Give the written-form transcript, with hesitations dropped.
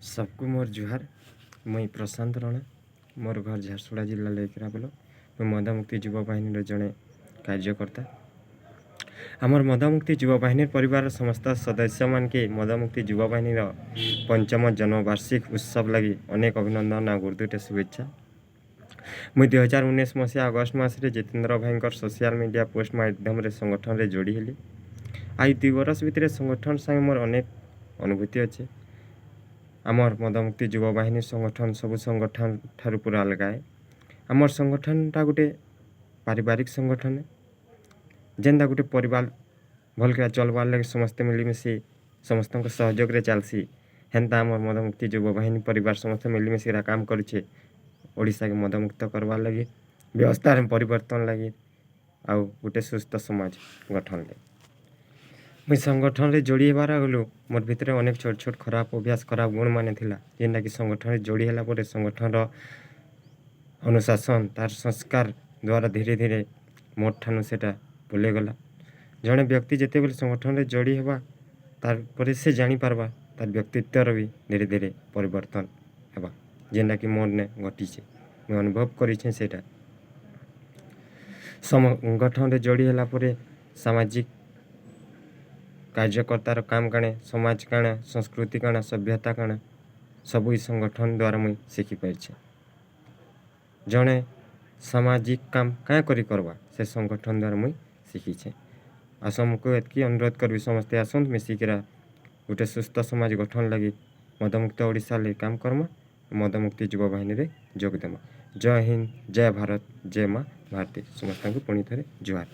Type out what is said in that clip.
सबको मोर जुहार। मुई प्रशांत रण मोर घर झारसुगुड़ा जिला लेकरा बोल मुई मदामुक्ति युवा बाहिनी जड़े कार्यकर्ता। आमर मदामुक्ति युवा बाहिनी परिवार समस्त सदस्य मान के मदामुक्ति युवा बाहिनी पंचम जन्मवार्षिक उत्सव लगी अनेक अभिनंदन आ गुरुदुटे शुभेच्छा। मुई 2019 मसीहा अगस्ट मास जितेंद्र भाई सोशल मीडिया पोस्ट माध्यम संगठन में जोड़ी हेली। आई 2 वर्ष भितर संगठन संगे मोर अनेक अनुभूति अच्छे। आमर मदामुक्ति युवा बाहिनी संगठन सबु संगठन ठारू पूरा अलग है। आमर संगठनटा गोटे पारिवारिक संगठन है, जेनता गोटे परिवार भलकर चलबार लगे समस्ते मिलीमिशी समस्त सहयोग रे चलसी। हेन्ता आमर मदामुक्ति युवा बाहिनी परिवार समस्त मिलीमिशी काम करुचे ओडिशा के मदमुक्त करवार लगी, व्यवस्था परिवर्तन लगी आउ गोटे सुस्थ समाज गठन लगी। मुई संगठन रे जोड़ी हेबार गलु मोर भितर अनेक छोट छोट खराब अभ्यास खराब गुण माने थिला, जेनटा कि संगठन रे जोड़ी होला पर संगठन अनुशासन तार संस्कार द्वारा धीरे धीरे मोर ठानु सेटा भूले गला। जड़े व्यक्ति जिते बेले संगठन रे जोड़ी हेबा तार पर से जानी पारबा तार व्यक्तित्वर भी धीरे धीरे परिवर्तन हेबा, जेनटा कि मोर ने घटीचे मैं अनुभव करिछे। सेटा संगठन रे जोड़ी होला पर सामाजिक कार्यकर्तार काम काणे, समाज काणे, संस्कृति काणे, सभ्यता काणे सबू संगठन द्वारा मुई शिखी पारिछे। जड़े सामाजिक काम क्या करी करवा से संगठन द्वारा मुई शिखीछे। आसमको एतकी अनुरोध करबी समस्ते आसंत मिसिकिरा गोटे सुस्थ समाज गठन लगी मदमुक्त ओडिशा ले काम करमा, मदमुक्ति युवा बाहिनी रे जोग देमा। जय हिंद, जय भारत, जय माँ भारती। समस्त को पुणी थे जुहार।